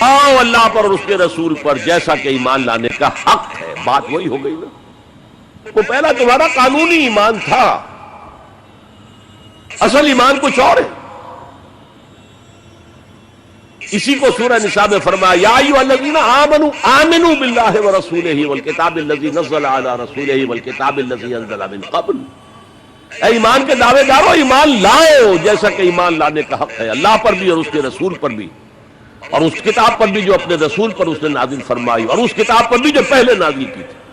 لاؤ اللہ پر اور اس کے رسول پر جیسا کہ ایمان لانے کا حق ہے. بات وہی ہو گئی نا. وہ پہلا تمہارا قانونی ایمان تھا، اصل ایمان کچھ اور ہے. اسی کو سورہ نساء میں فرمایا یا ایھا الذین آمنوا آمنوا باللہ ورسولہ والکتاب الذی نزل علی رسولہ والکتاب الذی انزل من قبل. اے ایمان کے دعوے دارو، ایمان لاؤ جیسا کہ ایمان لانے کا حق ہے، اللہ پر بھی اور اس کے رسول پر بھی، اور اس کتاب پر بھی جو اپنے رسول پر اس نے نازل فرمائی، اور اس کتاب پر بھی جو پہلے نازل کی تھی.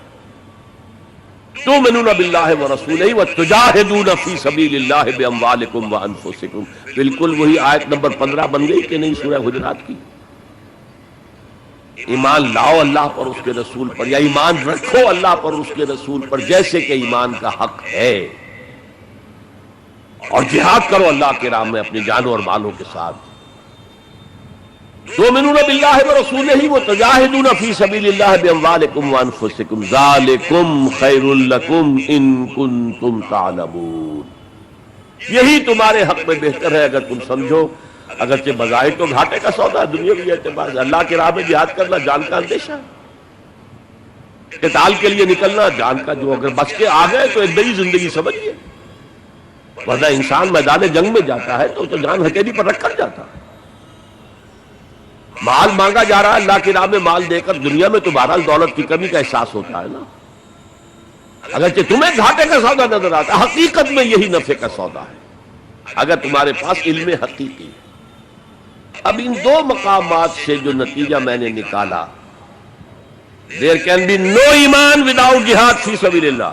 تؤمنون باللہ ورسولہ وتجاہدون فی سبیل اللہ باموالکم وانفسکم. بالکل وہی آیت نمبر 15 بن گئی کہ نہیں سورہ حجرات کی. ایمان لاؤ اللہ پر اس کے رسول پر، یا ایمان رکھو اللہ پر اس کے رسول پر جیسے کہ ایمان کا حق ہے، اور جہاد کرو اللہ کے راہ میں اپنی جانوں اور مالوں کے ساتھ. تؤمنون باللہ ورسولہ وتجاہدون فی سبیل اللہ باموالکم وانفسکم ذالکم خیر لکم ان کنتم تعلمون. یہی تمہارے حق میں بہتر ہے اگر تم سمجھو. اگرچہ بظاہر تو گھاٹے کا سودا ہے دنیاوی اعتبار سے. اللہ کی راہ میں جہاد کرنا جان کا اندیشہ ہے. قتال کے لیے نکلنا جان کا، جو اگر بچ کے آ گئے تو ایک نئی زندگی سمجھیے. ورنہ انسان میدان جنگ میں جاتا ہے تو جان ہتھیلی پر رکھ کر جاتا ہے. مال مانگا جا رہا ہے اللہ کی راہ میں، مال دے کر دنیا میں تو بہرحال دولت کی کمی کا احساس ہوتا ہے نا. اگرچہ تمہیں گھاٹے کا سودا نظر آتا ہے، حقیقت میں یہی نفع کا سودا ہے اگر تمہارے پاس علم حقیقی ہے. اب ان دو مقامات سے جو نتیجہ میں نے نکالا، there can be no ایمان without jihad فی سبیل اللہ.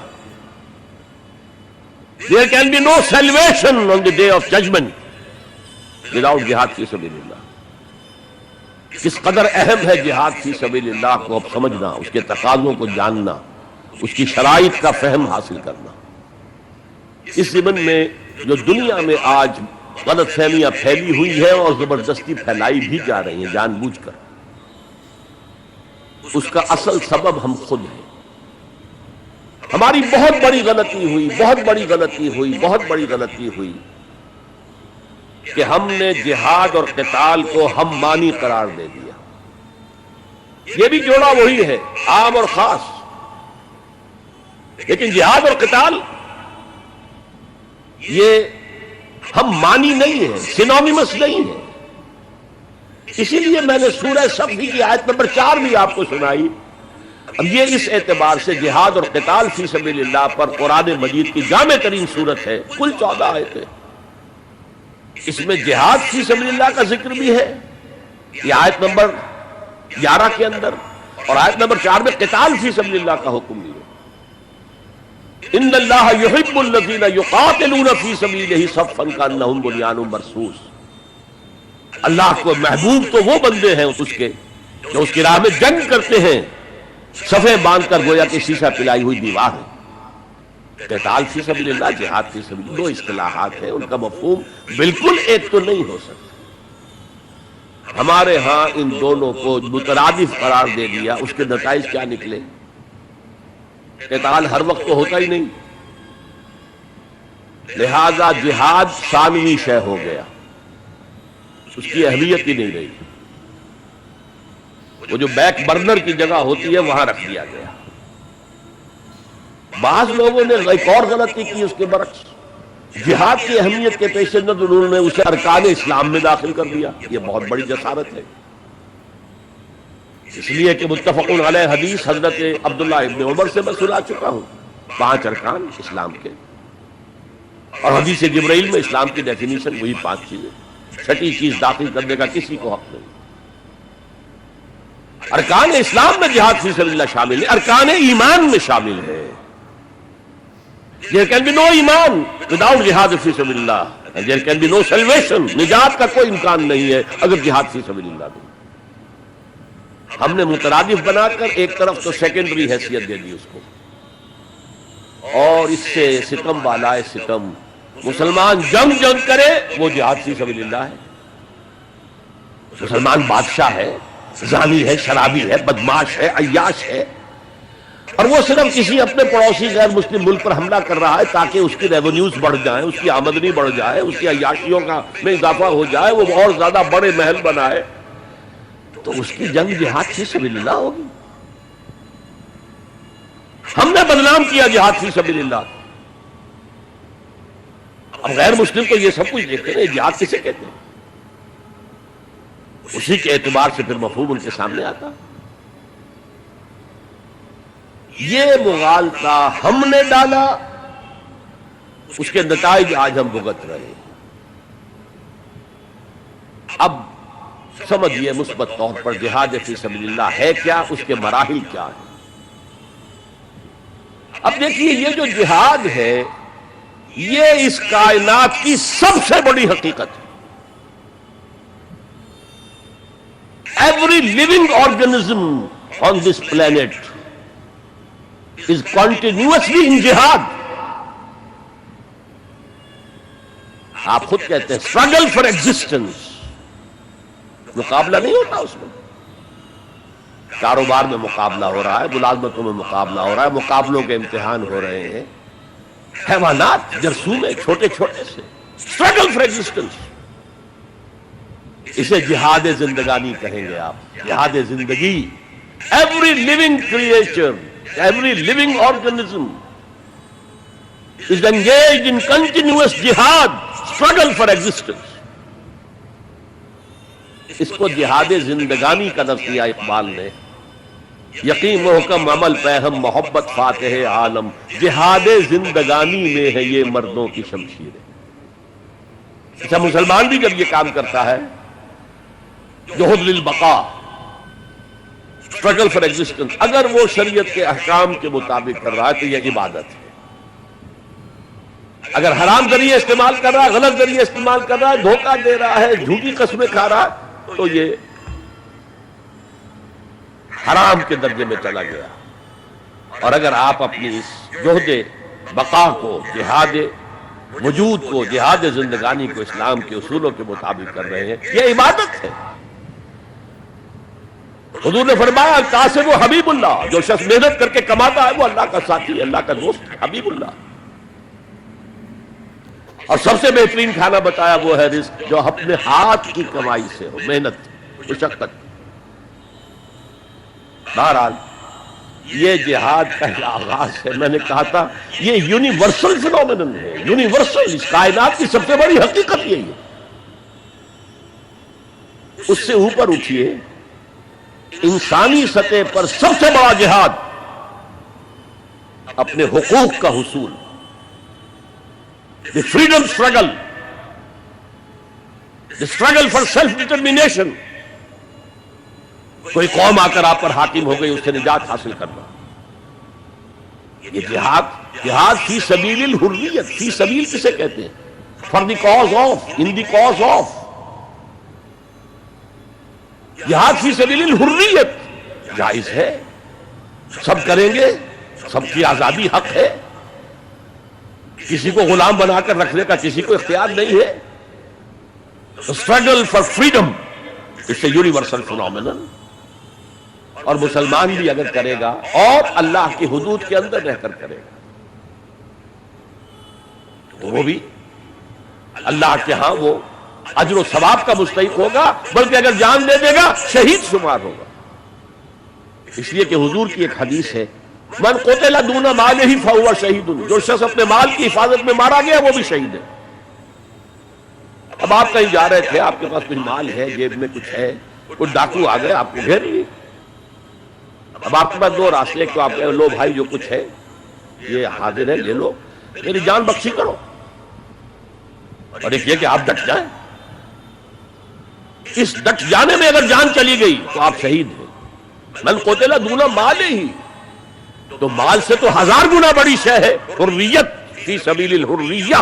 There can be no salvation on the day of judgment without jihad فی سبیل اللہ. کس قدر اہم ہے جہاد فی سبیل اللہ کو اب سمجھنا، اس کے تقاضوں کو جاننا، اس کی شرائط کا فہم حاصل کرنا. اس ضمن میں جو دنیا میں آج غلط فہمیاں پھیلی ہوئی ہیں اور زبردستی پھیلائی بھی جا رہی ہیں جان بوجھ کر، اس کا اصل سبب ہم خود ہیں. ہماری بہت بڑی غلطی ہوئی کہ ہم نے جہاد اور قتال کو ہم مانی قرار دے دیا. یہ بھی جوڑا وہی ہے، عام اور خاص. لیکن جہاد اور قتال یہ ہم مانی نہیں ہے، سینونیمس نہیں ہے. اسی لیے میں نے سورہ صف کی آیت نمبر 4 بھی آپ کو سنائی. اب یہ اس اعتبار سے جہاد اور قتال فی سبیل اللہ پر قرآن مجید کی جامع ترین صورت ہے. کل 14 آیتیں، اس میں جہاد فی سبیل اللہ کا ذکر بھی ہے یہ آیت نمبر 11 کے اندر، اور آیت نمبر 4 میں قتال فی سبیل اللہ کا حکم بھی ہے. ان اللہ یحب الذین یقاتلون فی صفا کانہم بنیان مرصوص. اللہ کو محبوب تو وہ بندے ہیں اس کے جو اس کی راہ میں جنگ کرتے ہیں صفیں باندھ کر گویا کہ شیشہ پلائی ہوئی دیوار ہے. قتال فی سبیل اللہ، جہاد فی سبیل اللہ، دو اصطلاحات ہیں، ان کا مفہوم بالکل ایک تو نہیں ہو سکتا. ہمارے ہاں ان دونوں کو مترادف قرار دے دیا. اس کے نتائج کیا نکلے؟ قتال ہر وقت تو ہوتا ہی نہیں، لہذا جہاد ثانوی شے ہو گیا، اس کی اہمیت ہی نہیں رہی. وہ جو بیک برنر کی جگہ ہوتی ہے وہاں رکھ دیا گیا. بعض لوگوں نے ایک اور غلطی کی اس کے برعکس، جہاد کی اہمیت کے پیش نظر انہوں نے اسے ارکان اسلام میں داخل کر دیا. یہ بہت بڑی جسارت ہے، اس لیے کہ متفق علیہ حدیث حضرت عبداللہ ابن عمر سے میں سنا چکا ہوں 5 ارکان اسلام کے، اور حدیث جبرائیل میں اسلام کی ڈیفینیشن وہی 5 چیزیں. 6ٹی چیز داخل کرنے کا کسی کو حق نہیں. ارکان اسلام میں جہاد فی سبیل اللہ شامل ہے، ارکان ایمان میں شامل ہے. There can be no ایمان without جہاد فی سبیل اللہ, and there can be no salvation. نجات کا کوئی امکان نہیں ہے اگر جہاد فی سبیل اللہ نہیں. ہم نے مترادف بنا کر ایک طرف تو سیکنڈری حیثیت دے دی اس کو, اور اس سے ستم بالائے ستم مسلمان جنگ کرے وہ جہاد فی سبیل اللہ ہے. مسلمان بادشاہ ہے, زانی ہے, شرابی ہے, بدماش ہے, عیاش ہے, اور وہ صرف کسی اپنے پڑوسی غیر مسلم ملک پر حملہ کر رہا ہے تاکہ اس کی ریونیوز بڑھ جائیں, اس کی آمدنی بڑھ جائے, اس کی عیاشیوں کا میں اضافہ ہو جائے, وہ اور زیادہ بڑے محل بنائے. تو اس کی جنگ جہاد فی سبیل اللہ ہوگی. ہم نے بدنام کیا جہاد فی سبیل اللہ. اب غیر مسلم تو یہ سب کچھ دیکھتے ہیں جہاد کسے کہتے ہیں, اسی کے اعتبار سے پھر مفہوم ان کے سامنے آتا. یہ مغالطہ ہم نے ڈالا, اس کے نتائج آج ہم بھگت رہے ہیں. اب سمجھیے مثبت طور پر جہاد فی سبیل اللہ ہے کیا, اس کے مراحل کیا ہیں. اب دیکھیے یہ جو جہاد ہے یہ اس کائنات کی سب سے بڑی حقیقت ہے. Every living organism on this planet is continuously in jihad. آپ خود کہتے ہیں struggle for existence. مقابلہ نہیں ہوتا اس میں. کاروبار میں مقابلہ ہو رہا ہے, ملازمتوں میں مقابلہ ہو رہا ہے, مقابلوں کے امتحان ہو رہے ہیں. حیوانات جرثومے چھوٹے چھوٹے سے struggle for existence. اسے جہاد زندگانی کہیں گے آپ, جہاد زندگی. Every living creature, every living organism is engaged in continuous jihad, struggle for existence. اس کو جہاد زندگانی کا لفظ دیا اقبال نے. یقین محکم عمل پہم محبت فاتح عالم, جہاد زندگانی میں ہے یہ مردوں کی شمشیریں. اچھا مسلمان بھی جب یہ کام کرتا ہے جہد للبقاء, اسٹرگل فار ایگزسٹنس, اگر وہ شریعت کے احکام کے مطابق کر رہا ہے تو یہ عبادت ہے. اگر حرام ذریعے استعمال کر رہا ہے, غلط ذریعے استعمال کر رہا ہے, دھوکہ دے رہا ہے, جھوٹی قسمیں کھا رہا ہے, تو یہ حرام کے درجے میں چلا گیا. اور اگر آپ اپنی اس جہد بقا کو, جہاد وجود کو, جہاد زندگانی کو اسلام کے اصولوں کے مطابق کر رہے ہیں, یہ عبادت ہے. حضور نے فرمایا کاسب و حبیب اللہ, جو شخص محنت کر کے کماتا ہے وہ اللہ کا ساتھی ہے, اللہ کا دوست ہے, حبیب اللہ. اور سب سے بہترین کھانا بتایا وہ ہے رزق جو اپنے ہاتھ کی کمائی سے ہو, محنت, مشقت. بہرحال یہ جہاد کا آغاز ہے. میں نے کہا تھا یہ یونیورسل فینومینن ہے, یونیورسل. اس کائنات کی سب سے بڑی حقیقت یہی ہے. اس سے اوپر اٹھیے, انسانی سطح پر سب سے بڑا جہاد اپنے حقوق کا حصول, the freedom struggle, the struggle for self determination. کوئی قوم آ کر آپ پر حاکم ہو گئی, اس سے نجات حاصل کرنا. یہ جہاد فی سبیل الحریت. فی سبیل کسے کہتے ہیں؟ for the cause of, in the cause of. جہاد فی سبیل الحریت جائز ہے, سب کریں گے, سب کی آزادی حق ہے, کسی کو غلام بنا کر رکھنے کا کسی کو اختیار نہیں ہے. اسٹرگل فار فریڈم اس سے یونیورسل فینومینن. اور مسلمان بھی اگر کرے گا اور اللہ کی حدود کے اندر رہ کر کرے گا تو وہ بھی اللہ کے ہاں وہ اجر و ثواب کا مستحق ہوگا, بلکہ اگر جان دے دے گا شہید شمار ہوگا. اس لیے کہ حضور کی ایک حدیث ہے, من قتل دون مالہ فہو شہید, جو شخص اپنے مال کی حفاظت میں مارا گیا وہ بھی شہید ہے. اب آپ کہیں جا رہے تھے, آپ کے پاس کچھ مال ہے, جیب میں کچھ ہے, کچھ ڈاکو آ گئے, آپ کو گھیر لیے. اب آپ کے پاس دو راستے, ایک تو آپ کہہ لو بھائی جو کچھ ہے یہ حاضر ہے, لے لو, میری جان بخشی کرو, اور ایک یہ کہ آپ ڈٹ جائیں. اس ڈٹ جانے میں اگر جان چلی گئی تو آپ شہید ہیں. من قتل دون مالہ, تو مال سے تو 1000 گنا بڑی شے ہے حریت, فی سبیل الحریہ.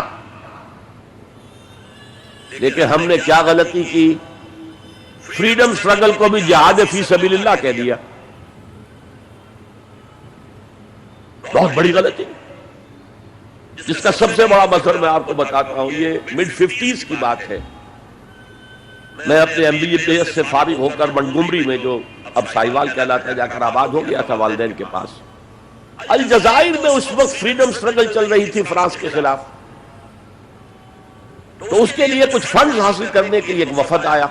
لیکن ہم نے کیا غلطی کی, فریڈم سٹرگل کو بھی جہاد فی سبیل اللہ کہہ دیا. بہت بڑی غلطی, جس کا سب سے بڑا مثل میں آپ کو بتاتا ہوں. یہ mid 50s کی بات ہے. میں اپنے MBA سے فارغ ہو کر منگومری میں, جو اب سائیوال کہلاتا ہے, جا کر آباد ہو گیا تھا والدین کے پاس. الجزائر میں اس وقت فریڈم سٹرگل چل رہی تھی فرانس کے خلاف, تو اس کے لیے کچھ فنڈز حاصل کرنے کے لیے ایک وفد آیا.